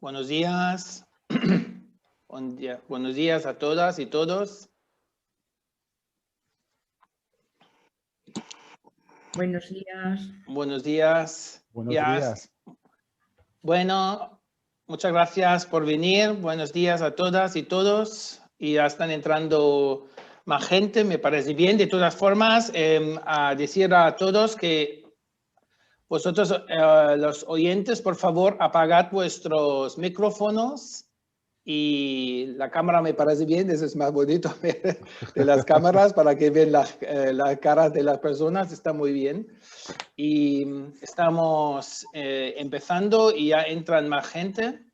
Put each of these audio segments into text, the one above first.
Buenos días. Buenos días a todas y todos. Buenos días. Buenos días. Buenos días. Bueno, muchas gracias por venir. Buenos días a todas y todos. Y ya están entrando más gente, me parece bien. De todas formas, a decir a todos que vosotros, los oyentes, por favor, apagad vuestros micrófonos. Y la cámara me parece bien, eso es más bonito de las cámaras para que vean las caras de las personas, está muy bien. Y estamos empezando y ya entran más gente.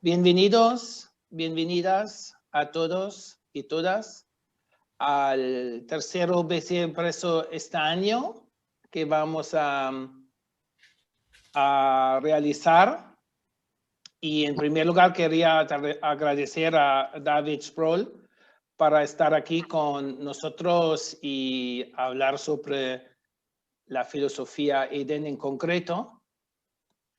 Bienvenidos, bienvenidas a todos y todas al tercero BC Impreso este año que vamos a realizar. Y en primer lugar quería agradecer a David Sproul para estar aquí con nosotros y hablar sobre la filosofía Eden en concreto.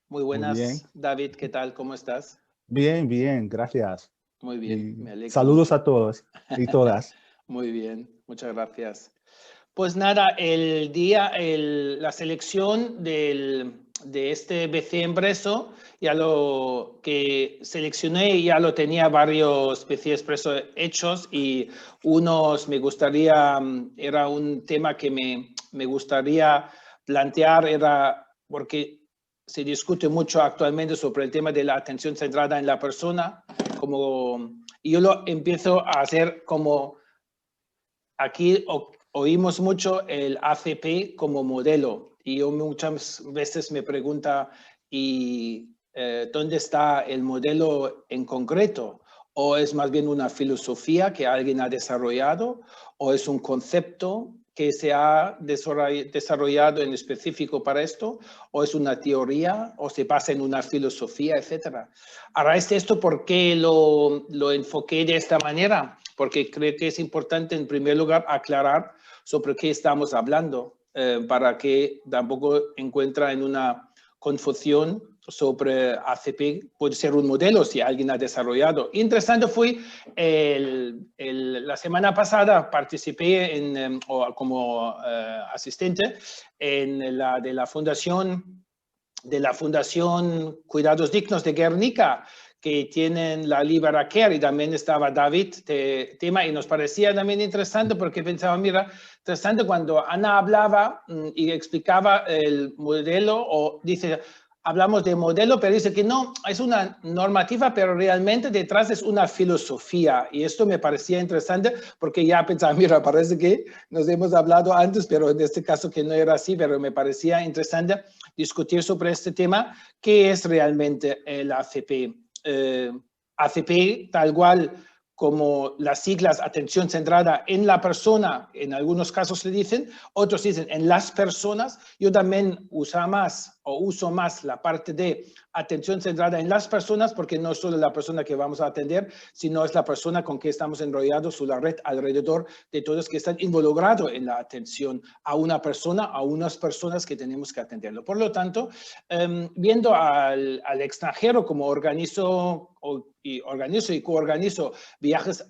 Muy buenas, Muy bien. David, ¿qué tal? ¿Cómo estás? Bien, bien, gracias. Muy bien, Y me alegro. saludos a todos y todas. Muy bien, muchas gracias. Pues nada, la selección de este BC Impreso, ya lo que seleccioné, ya lo tenía varios BC Expreso hechos y unos me gustaría, era un tema que me gustaría plantear, era porque se discute mucho actualmente sobre el tema de la atención centrada en la persona, y yo lo empiezo a hacer como aquí oímos mucho el ACP como modelo y yo muchas veces me pregunto, ¿y dónde está el modelo en concreto? ¿O es más bien una filosofía que alguien ha desarrollado? ¿O es un concepto que se ha desarrollado en específico para esto? ¿O es una teoría? ¿O se basa en una filosofía, etcétera? A raíz de esto, ¿por qué lo enfoqué de esta manera? Porque creo que es importante, en primer lugar, aclarar sobre qué estamos hablando, para que tampoco encuentre en una confusión sobre ACP. Puede ser un modelo si alguien ha desarrollado. Interesante fue, la semana pasada participé como asistente en de la Fundación Cuidados Dignos de Guernica, que tienen la Libera Care, y también estaba David de tema, y nos parecía también interesante porque pensaba, mira, interesante cuando Ana hablaba y explicaba el modelo, o dice, hablamos de modelo, pero dice que no, es una normativa, pero realmente detrás es una filosofía, y esto me parecía interesante porque ya pensaba, mira, parece que nos hemos hablado antes, pero en este caso que no era así, pero me parecía interesante discutir sobre este tema, ¿qué es realmente el ACP? ACP, tal cual como las siglas atención centrada en la persona, en algunos casos le dicen, otros dicen en las personas. Yo también uso más la parte de atención centrada en las personas, porque no es solo la persona que vamos a atender, sino es la persona con que estamos enrollados en la red alrededor de todos que están involucrados en la atención a una persona, a unas personas que tenemos que atenderlo. Por lo tanto, viendo al extranjero como organizo y coorganizo viajes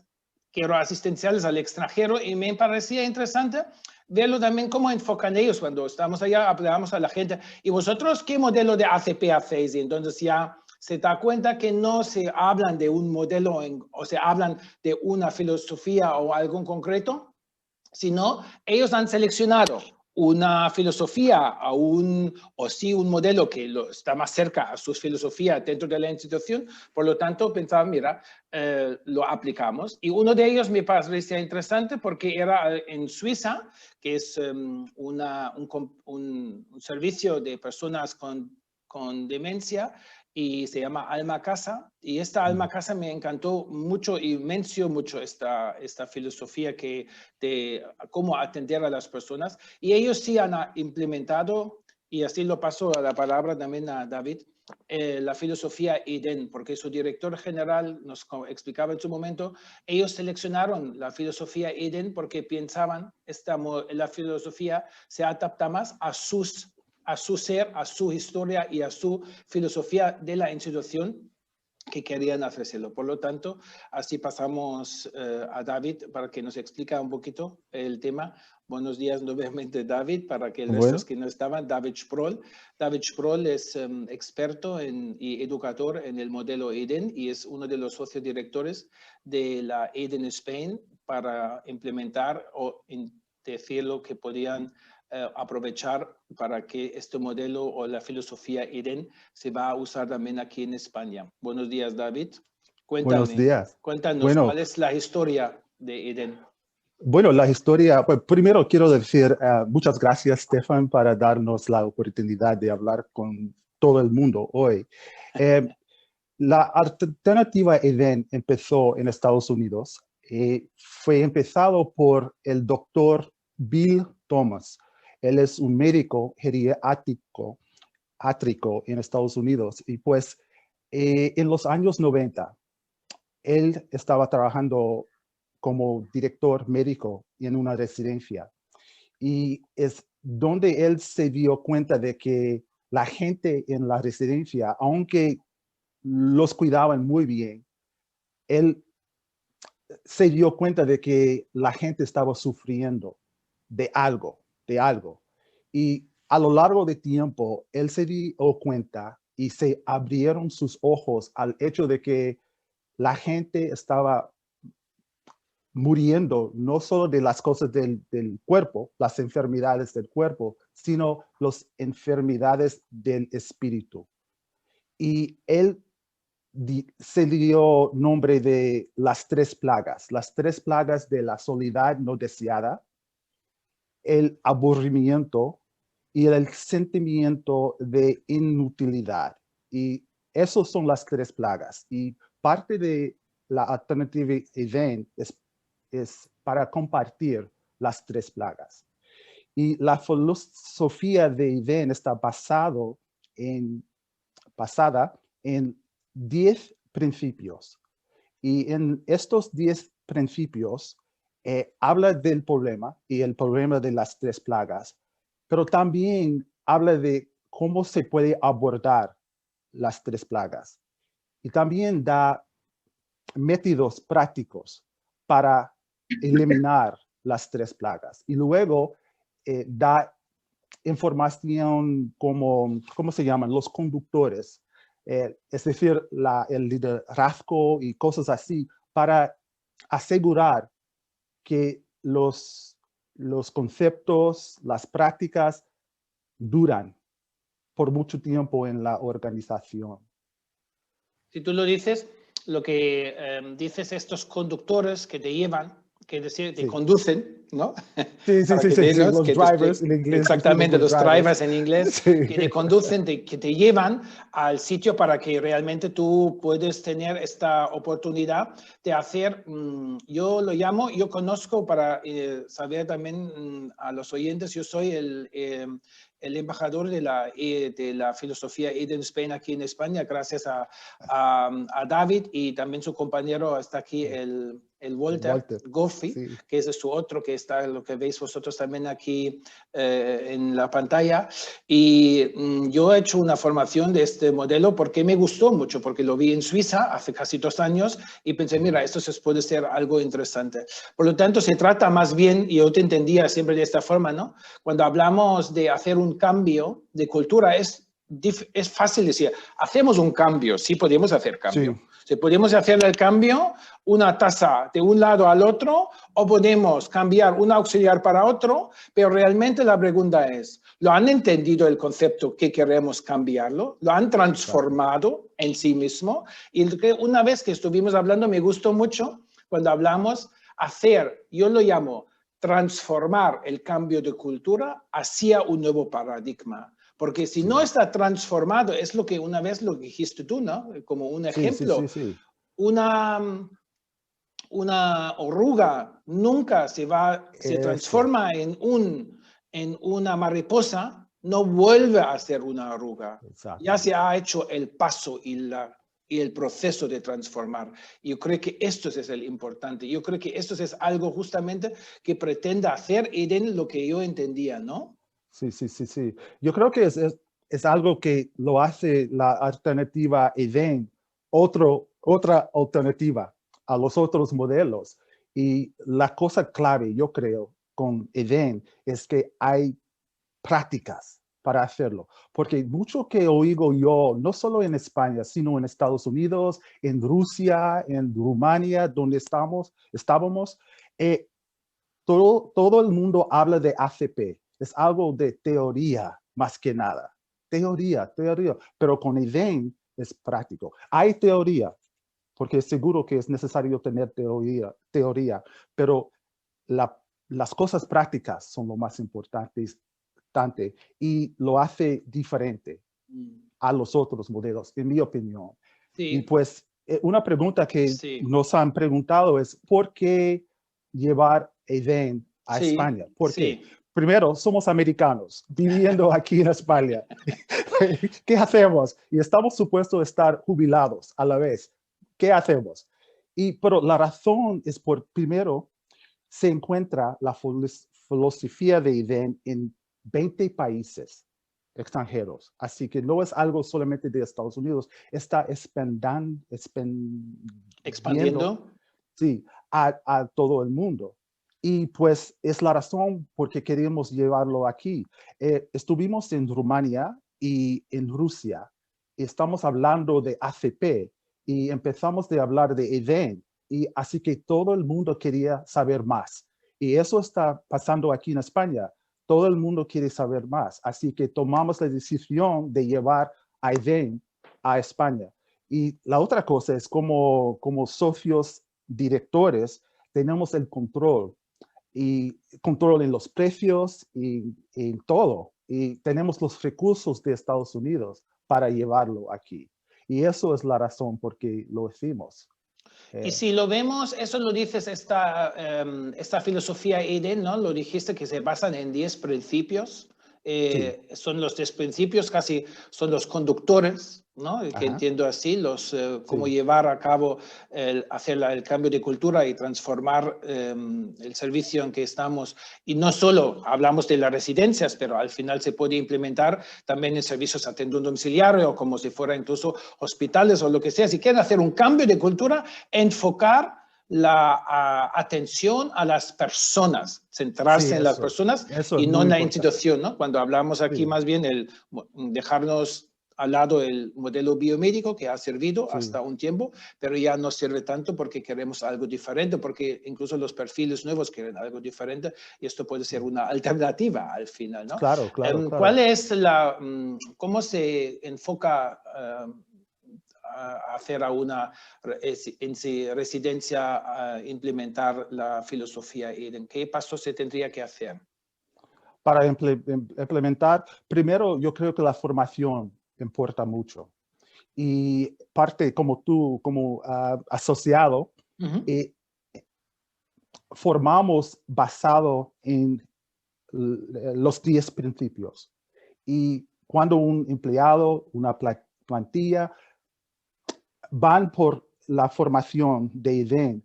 asistenciales al extranjero, y me parecía interesante verlo también cómo enfocan ellos cuando estamos allá, hablamos a la gente, ¿y vosotros qué modelo de ACP hacéis? Y entonces ya se da cuenta que no se hablan de un modelo o se hablan de una filosofía o algo en concreto, sino ellos han seleccionado una filosofía o sí un modelo que está más cerca a su filosofía dentro de la institución. Por lo tanto, pensaba, mira, lo aplicamos. Y uno de ellos me parecía interesante porque era en Suiza, que es un servicio de personas con demencia, y se llama Alma Casa, y esta Alma Casa me encantó mucho y mencionó mucho esta filosofía de cómo atender a las personas, y ellos sí han implementado, y así lo paso a la palabra también a David, la filosofía Eden, porque su director general nos explicaba en su momento, ellos seleccionaron la filosofía Eden porque pensaban la filosofía se adapta más a a su ser, a su historia y a su filosofía de la institución que querían hacérselo. Por lo tanto, así pasamos a David para que nos explique un poquito el tema. Buenos días nuevamente, David, para que los que no estaban, David Sproul. David Sproul es experto y educador en el modelo Eden y es uno de los socios directores de la Eden Spain para implementar o decirlo que podían aprovechar para que este modelo o la filosofía Eden se va a usar también aquí en España. Buenos días, David. Buenos días. Cuéntanos, bueno, ¿cuál es la historia de Eden? Bueno, la historia, pues primero quiero decir muchas gracias, Stefan, para darnos la oportunidad de hablar con todo el mundo hoy. La alternativa Eden empezó en Estados Unidos. Fue empezado por el doctor Bill Thomas. Él es un médico geriátrico en Estados Unidos. Y pues en los años 90, él estaba trabajando como director médico en una residencia. Y es donde él se dio cuenta de que la gente en la residencia, aunque los cuidaban muy bien, él se dio cuenta de que la gente estaba sufriendo de algo. Y a lo largo del tiempo, él se dio cuenta y se abrieron sus ojos al hecho de que la gente estaba muriendo no solo de las cosas del cuerpo, las enfermedades del cuerpo, sino las enfermedades del espíritu. Y él se dio nombre de las 3 plagas de la soledad no deseada, el aburrimiento y el sentimiento de inutilidad. Y esos son las 3 plagas. Y parte de la alternativa Eden es para compartir las 3 plagas. Y la filosofía de Eden está basada en 10 principios. Y en estos 10 principios habla del problema y el problema de las 3 plagas, pero también habla de cómo se puede abordar las 3 plagas. Y también da métodos prácticos para eliminar las 3 plagas. Y luego da información como, ¿cómo se llaman? Los conductores, es decir, el liderazgo y cosas así, para asegurar que los conceptos, las prácticas duran por mucho tiempo en la organización. Si tú lo dices, lo que dices estos conductores que te llevan, que te conducen, ¿no? Sí, los drivers en inglés. Exactamente, los drivers en inglés, sí. que te conducen, que te llevan al sitio para que realmente tú puedes tener esta oportunidad de hacer, yo lo llamo, yo conozco para saber también a los oyentes, yo soy el embajador de la filosofía Eden Spain aquí en España, gracias a David y también su compañero está aquí, el Walter Goffey, sí, que es su otro, que está lo que veis vosotros también aquí en la pantalla. Y yo he hecho una formación de este modelo porque me gustó mucho, porque lo vi en Suiza hace casi 2 años y pensé, mira, esto puede ser algo interesante. Por lo tanto, se trata más bien, y yo te entendía siempre de esta forma, ¿no? Cuando hablamos de hacer un cambio de cultura, es fácil decir, hacemos un cambio, sí podemos hacer cambio. Sí. Si podemos hacer el cambio, una taza de un lado al otro, o podemos cambiar un auxiliar para otro, pero realmente la pregunta es, ¿lo han entendido el concepto que queremos cambiarlo? ¿Lo han transformado en sí mismo? Y una vez que estuvimos hablando, me gustó mucho cuando hablamos hacer, yo lo llamo transformar el cambio de cultura hacia un nuevo paradigma. Porque si no está transformado, es lo que una vez lo dijiste tú, ¿no? Como un ejemplo. Sí. Una oruga nunca se transforma en una mariposa, no vuelve a ser una oruga. Exacto. Ya se ha hecho el paso y el proceso de transformar. Yo creo que esto es el importante. Yo creo que esto es algo justamente que pretende hacer Eden, lo que yo entendía, ¿no? Sí, sí, sí, sí. Yo creo que es algo que lo hace la alternativa EDEN, otra alternativa a los otros modelos. Y la cosa clave, yo creo, con EDEN es que hay prácticas para hacerlo. Porque mucho que oigo yo, no solo en España, sino en Estados Unidos, en Rusia, en Rumania, donde estábamos, eh, todo el mundo habla de ACP. Es algo de teoría más que nada. Teoría, pero con EDEN es práctico. Hay teoría, porque seguro que es necesario tener teoría, pero las cosas prácticas son lo más importante y lo hace diferente a los otros modelos, en mi opinión. Y Sí, pues una pregunta que sí, nos han preguntado es, ¿por qué llevar EDEN a sí, España? ¿Por qué? sí. Primero, somos americanos viviendo aquí en España. ¿Qué hacemos? Y estamos supuestos a estar jubilados a la vez. ¿Qué hacemos? Pero la razón es primero, se encuentra la filosofía de EDEN en 20 países extranjeros. Así que no es algo solamente de Estados Unidos, está expandiendo, Expandiendo. sí, a todo el mundo. Y pues es la razón por qué queremos llevarlo aquí. Estuvimos en Rumania y en Rusia. Estamos hablando de ACP y empezamos a hablar de EDEN. Y así que todo el mundo quería saber más. Y eso está pasando aquí en España. Todo el mundo quiere saber más. Así que tomamos la decisión de llevar a EDEN a España. Y la otra cosa es como socios directores tenemos el control y control en los precios y en todo. Y tenemos los recursos de Estados Unidos para llevarlo aquí. Y eso es la razón por qué lo hicimos. Y si lo vemos, eso lo dices, esta filosofía EDEN, ¿no? Lo dijiste que se basan en 10 principios. Sí. Son los 10 principios, casi son los conductores, ¿no? Que Ajá. entiendo así, cómo Sí. llevar a cabo, hacer el cambio de cultura y transformar el servicio en que estamos. Y no solo hablamos de las residencias, pero al final se puede implementar también en servicios de atención domiciliaria o como si fuera incluso hospitales o lo que sea. Si quieren hacer un cambio de cultura, enfocar la atención a las personas, Sí, centrarse en las personas eso es y no muy en la importante. institución, ¿no? Cuando hablamos aquí Sí, más bien dejarnos al lado el modelo biomédico que ha servido sí, hasta un tiempo, pero ya no sirve tanto porque queremos algo diferente, porque incluso los perfiles nuevos quieren algo diferente y esto puede ser una alternativa al final, ¿no? claro, claro, ¿Cuál claro. es cómo se enfoca a hacer a una en si residencia a implementar la filosofía EDEN? ¿Qué pasos se tendría que hacer? Para implementar, primero yo creo que la formación importa mucho. Y parte como tú, como asociado, Uh -huh. eh, formamos basado en los 10 principios. Y cuando un empleado, una plantilla, van por la formación de EDEN,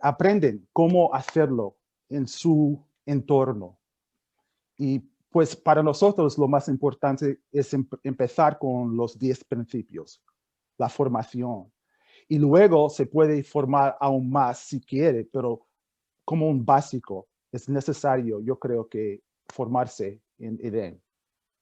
aprenden cómo hacerlo en su entorno. Y pues para nosotros lo más importante es empezar con los 10 principios, la formación. Y luego se puede formar aún más si quiere, pero como un básico es necesario, yo creo que formarse en EDEN.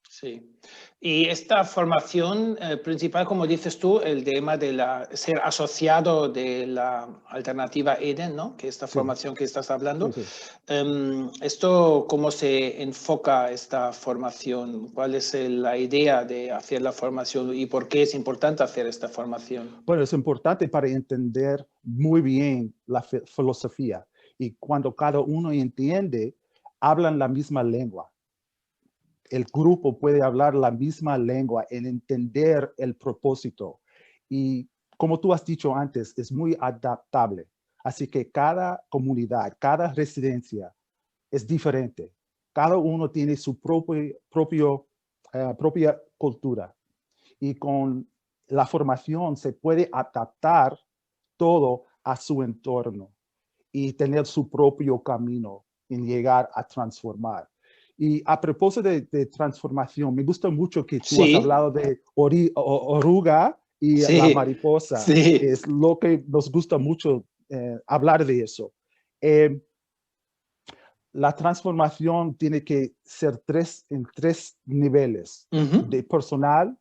Sí. Y esta formación principal, como dices tú, el tema de ser asociado de la alternativa EDEN, ¿no? Que esta Sí, formación que estás hablando, sí, sí. ¿esto cómo se enfoca esta formación? ¿Cuál es la idea de hacer la formación y por qué es importante hacer esta formación? Bueno, es importante para entender muy bien la filosofía. Y cuando cada uno entiende, hablan la misma lengua. El grupo puede hablar la misma lengua en entender el propósito. Y como tú has dicho antes, es muy adaptable. Así que cada comunidad, cada residencia es diferente. Cada uno tiene su propia cultura. Y con la formación se puede adaptar todo a su entorno y tener su propio camino en llegar a transformar. Y a propósito de transformación, me gusta mucho que tú Sí. has hablado de oruga y la Sí, mariposa. sí. Es lo que nos gusta mucho hablar de eso. Eh, la transformación tiene que ser en tres niveles, Ujú. de personal,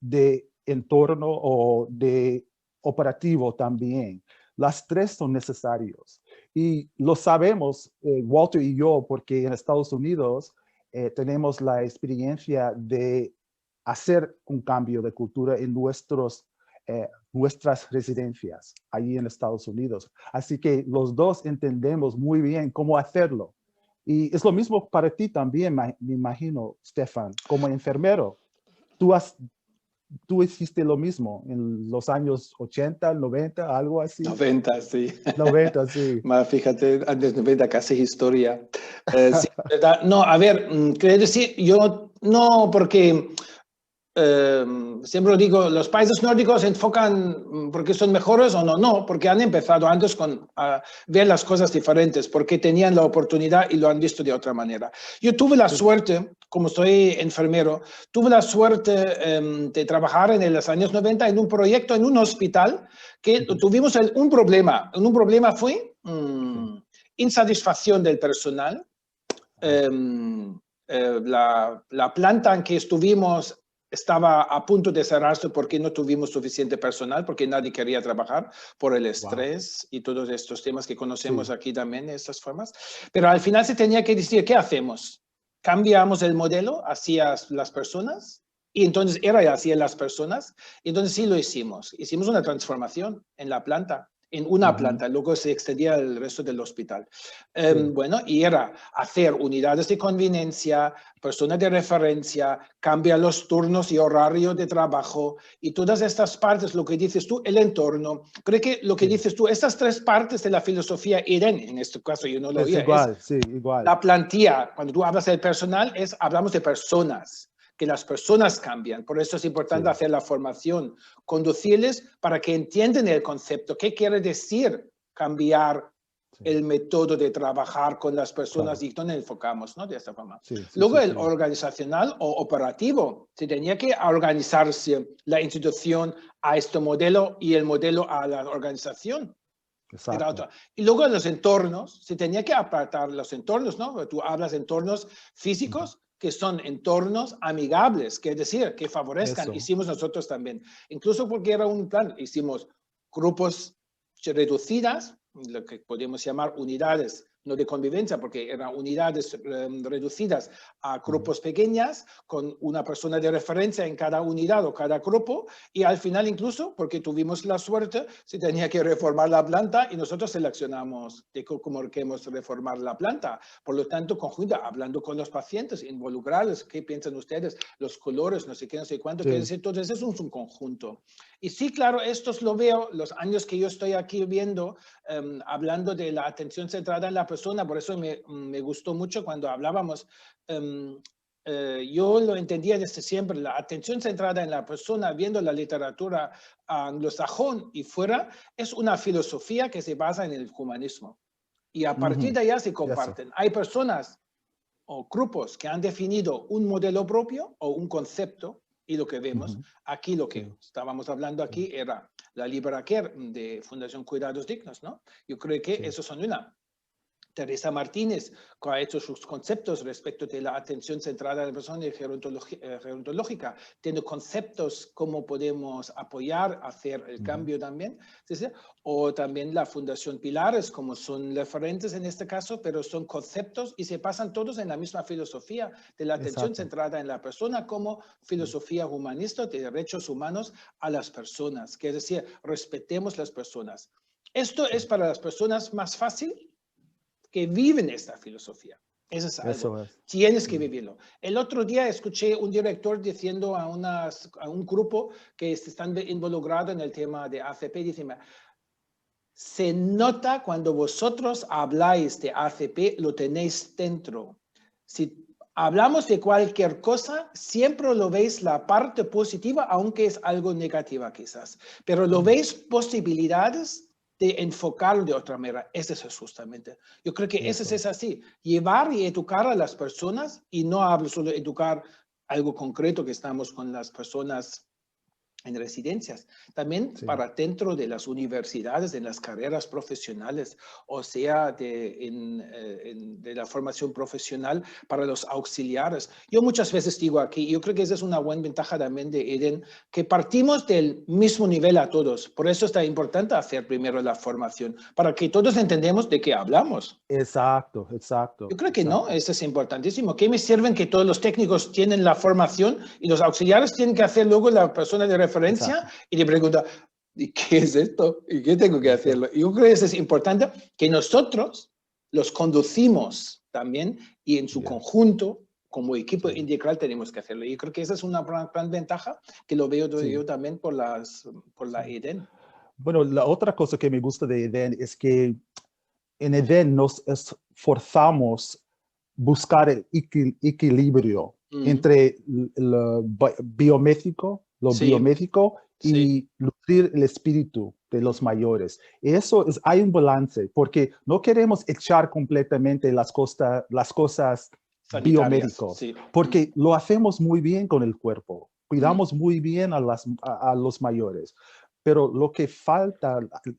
de entorno o de operativo también. Las tres son necesarios. Y lo sabemos, Walter y yo, porque en Estados Unidos tenemos la experiencia de hacer un cambio de cultura en nuestras residencias allí en Estados Unidos. Así que los dos entendemos muy bien cómo hacerlo. Y es lo mismo para ti también, me imagino, Stefan, como enfermero. Tú hiciste lo mismo en los años 80, 90, algo así. 90, sí. 90, sí. Fíjate, antes 90 casi historia. Sí, ¿verdad? No, a ver, quiero decir, yo no, porque siempre lo digo, los países nórdicos se enfocan porque son mejores o no, porque han empezado antes con ver las cosas diferentes, porque tenían la oportunidad y lo han visto de otra manera. Yo tuve la suerte, como soy enfermero, tuve la suerte de trabajar en los años 90 en un proyecto, en un hospital, que tuvimos un problema. Un problema fue insatisfacción del personal. La planta en que estuvimos estaba a punto de cerrarse porque no tuvimos suficiente personal, porque nadie quería trabajar por el estrés y todos estos temas que conocemos aquí también, de estas formas. Pero al final se tenía que decir, ¿qué hacemos? ¿Cambiamos el modelo hacia las personas? Y entonces era hacia las personas. Y entonces sí lo hicimos. Hicimos una transformación en la planta. En una planta, luego se extendía el resto del hospital. Bueno, y era hacer unidades de conveniencia, personas de referencia, cambiar los turnos y horario de trabajo y todas estas partes, lo que dices tú, el entorno. Creo que lo que dices tú, estas tres partes de la filosofía EREN, en este caso yo no lo oía, igual, es sí, igual. la plantilla. Cuando tú hablas del personal, hablamos de personas, que las personas cambian. Por eso es importante hacer la formación, conducirles para que entiendan el concepto. ¿Qué quiere decir cambiar el método de trabajar con las personas y dónde enfocamos, ¿no? De esta forma. Luego el organizacional o operativo. Se tenía que organizarse la institución a este modelo y el modelo a la organización. Era otra. Y luego los entornos, se tenía que apartar los entornos, ¿no? Tú hablas de entornos físicos, que son entornos amigables, que es decir, que favorezcan. Hicimos nosotros también. Incluso porque era un plan, hicimos grupos reducidas, lo que podemos llamar unidades, no de convivencia, porque eran unidades reducidas a grupos pequeñas, con una persona de referencia en cada unidad o cada grupo, y al final incluso, porque tuvimos la suerte, se tenía que reformar la planta y nosotros seleccionamos de cómo queremos reformar la planta. Por lo tanto, conjunta, hablando con los pacientes, involucrarlos, qué piensan ustedes, los colores, no sé qué, no sé cuánto, quiere decir, entonces es un conjunto. Y sí, claro, estos lo veo, los años que yo estoy aquí viendo, hablando de la atención centrada en la persona, por eso me gustó mucho cuando hablábamos, yo lo entendía desde siempre, la atención centrada en la persona, viendo la literatura anglosajón y fuera, es una filosofía que se basa en el humanismo. Y a partir de allá se comparten. Hay personas o grupos que han definido un modelo propio o un concepto, y lo que vemos aquí, lo que estábamos hablando aquí era la Libera Care de Fundación Cuidados Dignos, ¿no? Yo creo que esos son una. Teresa Martínez, que ha hecho sus conceptos respecto de la atención centrada en la persona y gerontológica, tiene conceptos cómo podemos apoyar, hacer el cambio también, ¿sí? O también la Fundación Pilares, como son referentes en este caso, pero son conceptos y se pasan todos en la misma filosofía de la atención centrada en la persona como filosofía humanista de derechos humanos a las personas, que es decir, respetemos las personas. Esto es para las personas más fácil que viven esta filosofía. Eso es algo. Tienes que vivirlo. El otro día escuché un director diciendo a un grupo que están involucrados en el tema de ACP, dice, se nota cuando vosotros habláis de ACP, lo tenéis dentro. Si hablamos de cualquier cosa, siempre lo veis la parte positiva, aunque es algo negativa quizás. Pero lo veis posibilidades de enfocarlo de otra manera. Ese es justamente. Yo creo que eso es así. Llevar y educar a las personas, y no hablo solo de educar algo concreto que estamos con las personas en residencias, también para dentro de las universidades, en las carreras profesionales, o sea, de la formación profesional para los auxiliares. Yo muchas veces digo aquí, yo creo que esa es una buena ventaja también de Eden, que partimos del mismo nivel a todos. Por eso está importante hacer primero la formación, para que todos entendamos de qué hablamos. Exacto, exacto. Yo creo que no, eso es importantísimo. ¿Qué me sirven que todos los técnicos tienen la formación y los auxiliares tienen que hacer luego la persona de referencia y le pregunta, ¿y qué es esto? ¿Y qué tengo que hacerlo? Y yo creo que eso es importante, que nosotros los conducimos también y en su conjunto, como equipo integral, tenemos que hacerlo. Y yo creo que esa es una gran ventaja que lo veo yo también por la EDEN. Bueno, la otra cosa que me gusta de EDEN es que en EDEN nos esforzamos buscar el equilibrio entre lo biomédico y nutrir el espíritu de los mayores. Hay un balance, porque no queremos echar completamente las cosas biomédicas, porque lo hacemos muy bien con el cuerpo, cuidamos muy bien a los mayores, pero lo que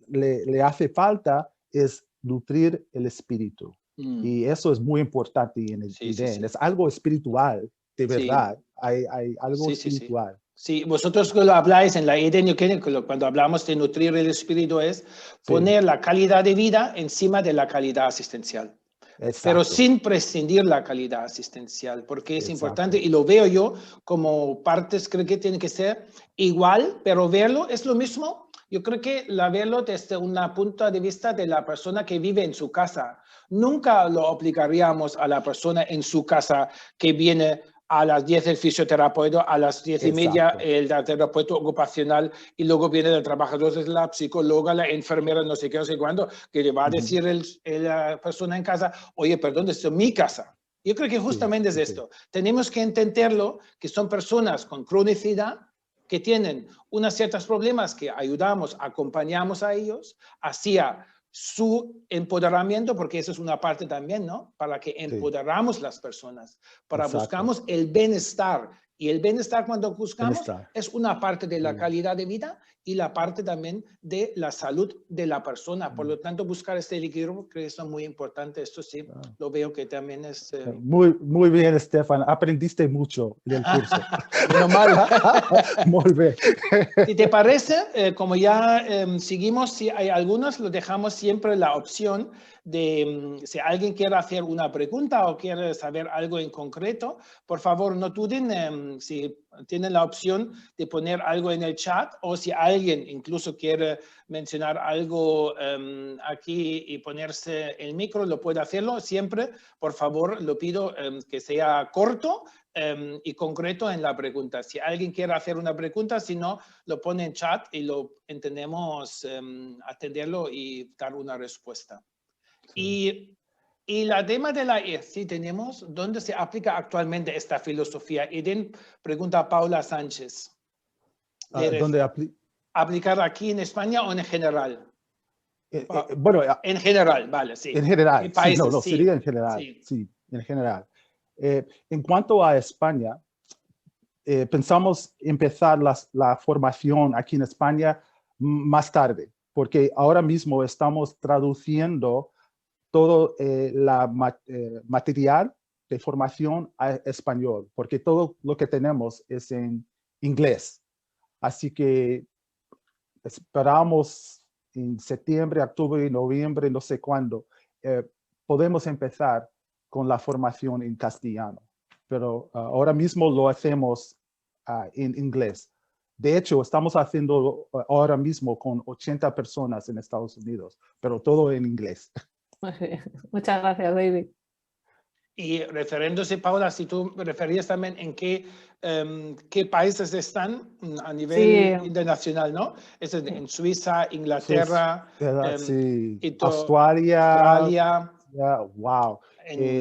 le hace falta es nutrir el espíritu. Y eso es muy importante en el EDEN. Es algo espiritual, de verdad. Hay algo espiritual. Sí, vosotros lo habláis en la EDEN, yo creo que cuando hablamos de nutrir el espíritu es poner la calidad de vida encima de la calidad asistencial. Exacto. Pero sin prescindir la calidad asistencial, porque es importante, y lo veo yo como partes, creo que tiene que ser igual, pero verlo es lo mismo. Yo creo que verlo desde un punto de vista de la persona que vive en su casa. Nunca lo aplicaríamos a la persona en su casa que viene a las 10 el fisioterapeuta, a las 10:30 el terapeuta ocupacional, y luego viene el trabajador, la psicóloga, la enfermera, no sé qué, no sé cuándo, que le va a decir la persona en casa, oye, perdón, esto es mi casa. Yo creo que justamente es esto. Tenemos que entenderlo, que son personas con cronicidad, que tienen unos ciertos problemas que ayudamos, acompañamos a ellos hacia su empoderamiento, porque eso es una parte también, ¿no? Para que empoderamos las personas, para buscamos el bienestar. Y el bienestar, cuando buscamos, es una parte de la calidad de vida y la parte también de la salud de la persona. Por lo tanto, buscar este equilibrio creo que es muy importante. Esto sí, lo veo que también es... Muy bien, Estefan. Aprendiste mucho del curso. Menos mal. Muy bien. Si te parece, como ya seguimos, si hay algunos, lo dejamos siempre la opción de, si alguien quiere hacer una pregunta o quiere saber algo en concreto, por favor no duden si tienen la opción de poner algo en el chat, o si alguien incluso quiere mencionar algo aquí y ponerse el micro, lo puede hacerlo. Siempre, por favor, lo pido que sea corto y concreto en la pregunta. Si alguien quiere hacer una pregunta, si no, lo pone en chat y lo entendemos atenderlo y dar una respuesta. Y la tema de la sí tenemos, ¿dónde se aplica actualmente esta filosofía? EDEN, pregunta Paula Sánchez. ¿Dónde ¿Aplicar aquí en España o en general? Bueno, en general, vale, sí. En general, Países, sería en general, sí, en general. En cuanto a España, pensamos empezar la formación aquí en España más tarde, porque ahora mismo estamos traduciendo todo material de formación a español, porque todo lo que tenemos es en inglés. Así que esperamos en septiembre, octubre, noviembre, no sé cuándo, podemos empezar con la formación en castellano. Pero ahora mismo lo hacemos en inglés. De hecho, estamos haciendo ahora mismo con 80 personas en Estados Unidos, pero todo en inglés. Muchas gracias, David. Y refiriéndose, Paula, si tú referías también en qué países están a nivel internacional, ¿no? Es en Suiza, Inglaterra, Australia, wow.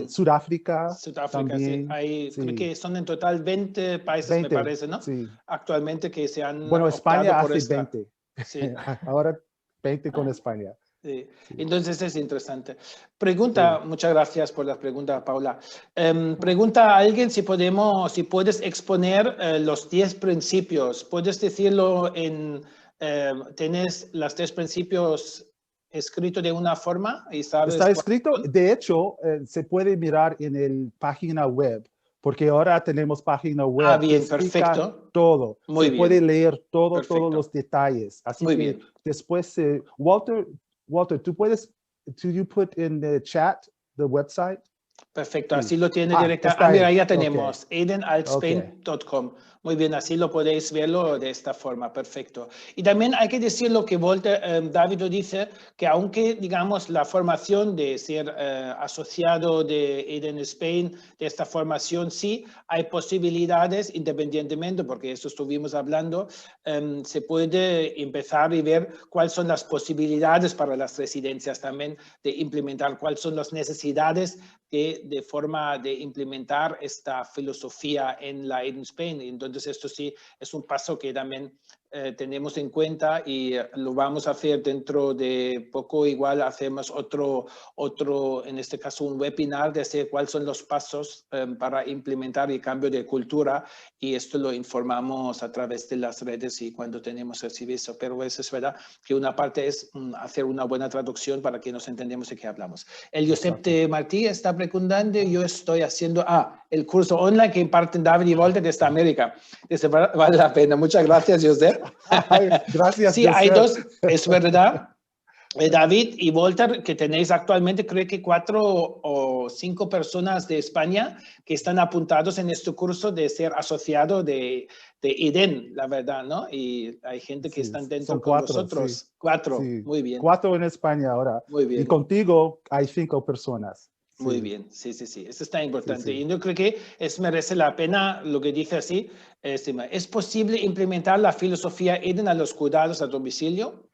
Sudáfrica también. Sí. Creo que son en total 20 países, me parece, ¿no? Sí. Actualmente que se han España por hace 20. Sí. Ahora 20 con España. Sí. Entonces es interesante. Pregunta, muchas gracias por la pregunta, Paula. Pregunta a alguien si puedes exponer los 10 principios. ¿Puedes decirlo tienes los 10 principios escrito de una forma? Y sabes Está escrito, de hecho, se puede mirar en el página web, porque ahora tenemos página web. Ah, bien, que explica perfecto. todo. Muy se bien. puede leer todos los detalles. Así Muy que bien. después, Walter, do you put in the chat the website? Perfecto, Sí. así lo tiene directa. Está Mira, ahí. ya tenemos aidenaltspain.com. Muy bien, así lo podéis verlo de esta forma, perfecto. Y también hay que decir lo que David dice, que aunque, digamos, la formación de ser asociado de Aiden Spain, de esta formación, sí, hay posibilidades, independientemente, porque eso estuvimos hablando, se puede empezar y ver cuáles son las posibilidades para las residencias también de implementar, cuáles son las necesidades de forma de implementar esta filosofía en la Aiden Spain. Entonces, esto sí es un paso que también tenemos en cuenta y lo vamos a hacer dentro de poco. Igual hacemos otro, en este caso, un webinar de hacer cuáles son los pasos para implementar el cambio de cultura, y esto lo informamos a través de las redes y cuando tenemos el servicio. Pero eso es verdad que una parte es hacer una buena traducción para que nos entendamos de qué hablamos. El Josep de Martí está preguntando, yo estoy haciendo el curso online que imparten David y Walter desde América. Eso vale la pena. Muchas gracias, Josep. Gracias, sí, Josep. hay dos, es verdad. David y Walter, que tenéis actualmente, creo que 4 o 5 personas de España que están apuntados en este curso de ser asociado de Aiden, la verdad, ¿no? Y hay gente que están dentro son con 4, vosotros. sí. 4, Sí. muy bien. 4 en España ahora. Muy bien. Y contigo hay 5 personas. Muy Sí. bien, sí, eso está importante. Sí. Y yo creo que merece la pena lo que dice así. ¿Es posible implementar la filosofía Aiden a los cuidados a domicilio?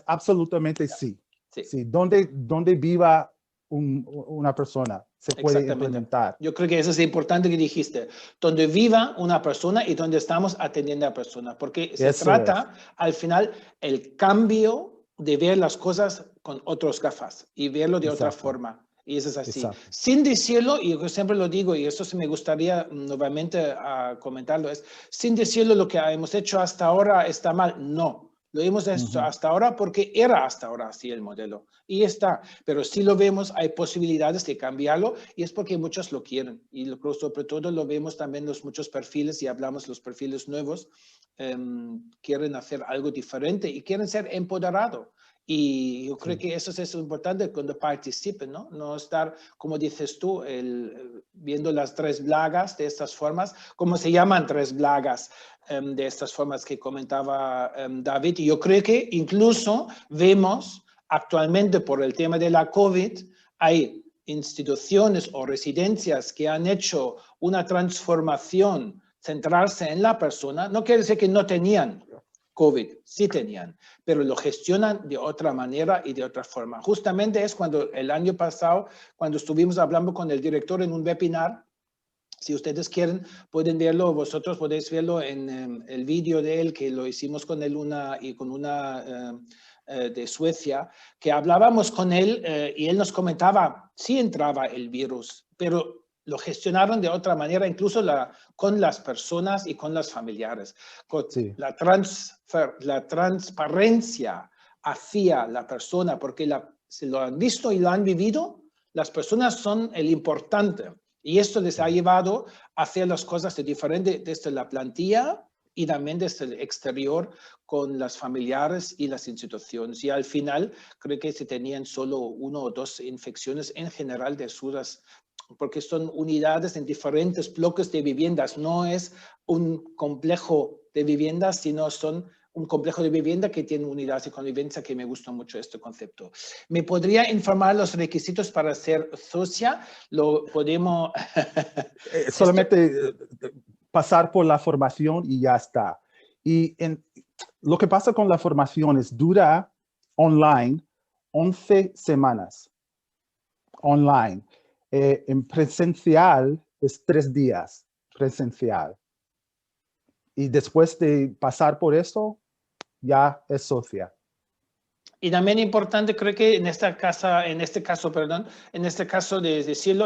Absolutamente sí. Sí. Donde viva una persona se puede implementar. Yo creo que eso es importante que dijiste. Donde viva una persona y donde estamos atendiendo a la persona. Porque se trata, al final, el cambio de ver las cosas con otros gafas y verlo de otra forma. Y eso es así. Exacto. Sin decirlo, y yo siempre lo digo, y eso sí me gustaría nuevamente comentarlo, es sin decirlo lo que hemos hecho hasta ahora está mal. No, lo hemos hecho hasta ahora porque era hasta ahora así el modelo. Y está. Pero si lo vemos, hay posibilidades de cambiarlo y es porque muchos lo quieren. Y sobre todo lo vemos también en los muchos perfiles, y hablamos los perfiles nuevos, quieren hacer algo diferente y quieren ser empoderados. Y yo creo que eso es importante cuando participen, ¿no? No estar, como dices tú, viendo las 3 blagas de estas formas, como se llaman 3 blagas de estas formas que comentaba David. Y yo creo que incluso vemos actualmente por el tema de la COVID, hay instituciones o residencias que han hecho una transformación, centrarse en la persona. No quiere decir que no tenían COVID, sí tenían, pero lo gestionan de otra manera y de otra forma. Justamente es cuando el año pasado, cuando estuvimos hablando con el director en un webinar, si ustedes quieren, pueden verlo, vosotros podéis verlo en el vídeo de él, que lo hicimos con él con una de Suecia, que hablábamos con él y él nos comentaba, sí entraba el virus, pero lo gestionaron de otra manera, incluso con las personas y con los familiares. La transparencia hacia la persona, porque se lo han visto y lo han vivido, las personas son el importante. Y esto les ha llevado a hacer las cosas de diferente desde la plantilla y también desde el exterior con las familiares y las instituciones. Y al final, creo que se tenían solo 1 o 2 infecciones en general de SUDAS, porque son unidades en diferentes bloques de viviendas. No es un complejo de viviendas, sino son un complejo de vivienda que tiene unidades de convivencia, que me gusta mucho este concepto. ¿Me podría informar los requisitos para ser socia? Lo podemos... solamente pasar por la formación y ya está. Y lo que pasa con la formación es dura online 11 semanas. Online. En presencial es 3 días presencial. Y después de pasar por eso, ya es socia. Y también importante, creo que en este caso, de decirlo,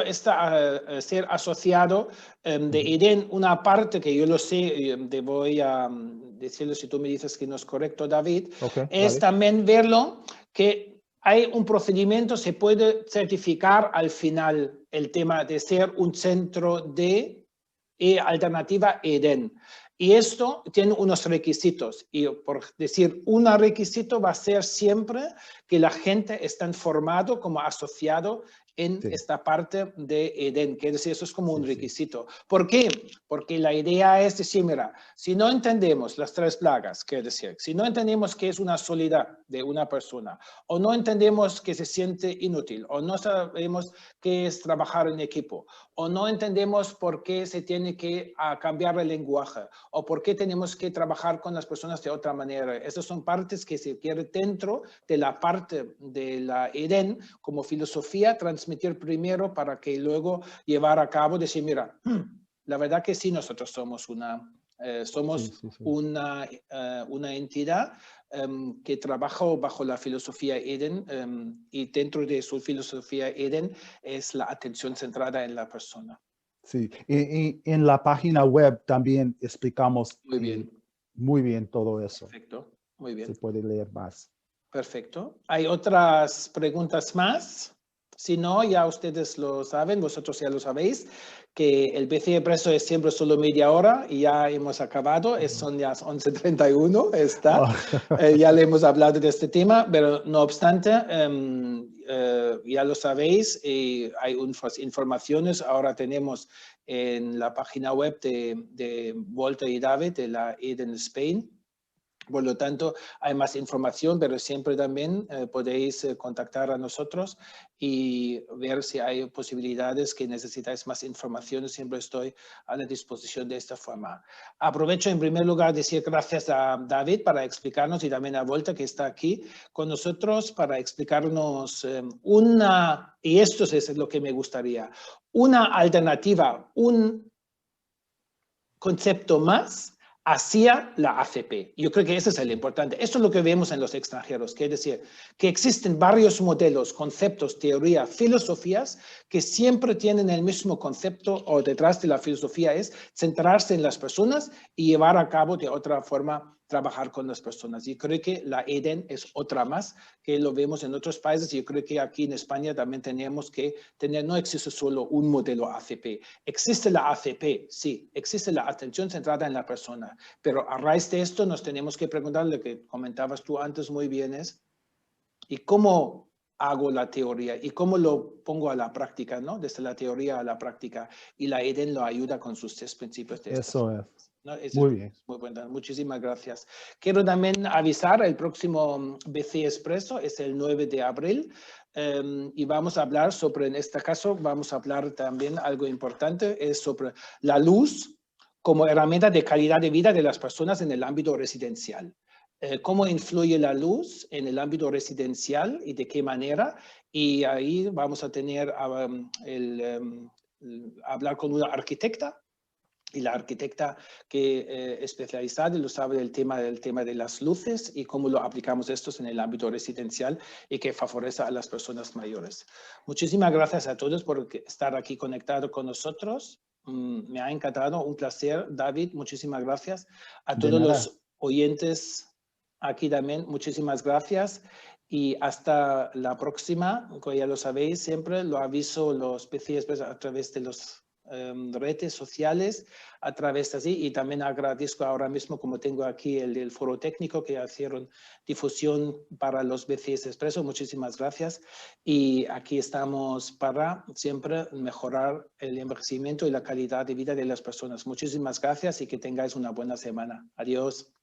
ser asociado de Eden, una parte que yo lo sé, voy a decirlo si tú me dices que no es correcto, David, es también verlo que hay un procedimiento, se puede certificar al final el tema de ser un centro de alternativa Eden. Y esto tiene unos requisitos, y por decir, un requisito va a ser siempre que la gente esté informado como asociado en esta parte de Eden, que es decir, eso es como un requisito. ¿Por qué? Porque la idea es decir, mira, si no entendemos las 3 plagas, que es decir, si no entendemos qué es una soledad de una persona, o no entendemos que se siente inútil, o no sabemos qué es trabajar en equipo, o no entendemos por qué se tiene que cambiar el lenguaje, o por qué tenemos que trabajar con las personas de otra manera. Esas son partes que se quiere dentro de la parte de la Eden como filosofía transmitir primero para que luego llevar a cabo, decir, mira, la verdad que sí, nosotros somos una entidad que trabaja bajo la filosofía Eden y dentro de su filosofía Eden es la atención centrada en la persona. Sí, y en la página web también explicamos muy bien todo eso. Perfecto, muy bien. Se puede leer más. Perfecto. ¿Hay otras preguntas más? Si no, ya ustedes lo saben, vosotros ya lo sabéis, que el BC Expreso es siempre solo media hora y ya hemos acabado, son ya 11:31, ya le hemos hablado de este tema, pero no obstante, ya lo sabéis, hay informaciones, ahora tenemos en la página web de Walter y David de la Eden Spain. Por lo tanto, hay más información, pero siempre también podéis contactar a nosotros y ver si hay posibilidades que necesitáis más información. Siempre estoy a la disposición de esta forma. Aprovecho en primer lugar decir gracias a David para explicarnos y también a Volta que está aquí con nosotros para explicarnos y esto es lo que me gustaría, una alternativa, un concepto más hacia la ACP. Yo creo que eso es el importante. Esto es lo que vemos en los extranjeros, que es decir, que existen varios modelos, conceptos, teorías, filosofías que siempre tienen el mismo concepto o detrás de la filosofía es centrarse en las personas y llevar a cabo de otra forma trabajar con las personas. Y creo que la Eden es otra más que lo vemos en otros países. Yo creo que aquí en España también tenemos que tener, no existe solo un modelo ACP. Existe la ACP, sí, existe la atención centrada en la persona, pero a raíz de esto nos tenemos que preguntar lo que comentabas tú antes muy bien es, ¿y cómo hago la teoría? ¿Y cómo lo pongo a la práctica, no? Desde la teoría a la práctica. Y la Eden lo ayuda con sus 3 principios de Eso es. ¿no? Muy bien. Muy bueno. Muchísimas gracias. Quiero también avisar, el próximo BC Expreso es el 9 de abril y vamos a hablar sobre, en este caso, vamos a hablar también algo importante, es sobre la luz como herramienta de calidad de vida de las personas en el ámbito residencial. Cómo influye la luz en el ámbito residencial y de qué manera. Y ahí vamos a tener hablar con una arquitecta. Y la arquitecta que especializada lo sabe del tema de las luces y cómo lo aplicamos estos en el ámbito residencial y que favorece a las personas mayores. Muchísimas gracias a todos por estar aquí conectados con nosotros. Me ha encantado, un placer. David, muchísimas gracias. A todos los oyentes aquí también, muchísimas gracias. Y hasta la próxima, como ya lo sabéis, siempre lo aviso los PCs a través de los redes sociales a través de así y también agradezco ahora mismo como tengo aquí el foro técnico que hicieron difusión para los BCS Expreso, muchísimas gracias y aquí estamos para siempre mejorar el envejecimiento y la calidad de vida de las personas. Muchísimas gracias y que tengáis una buena semana. Adiós.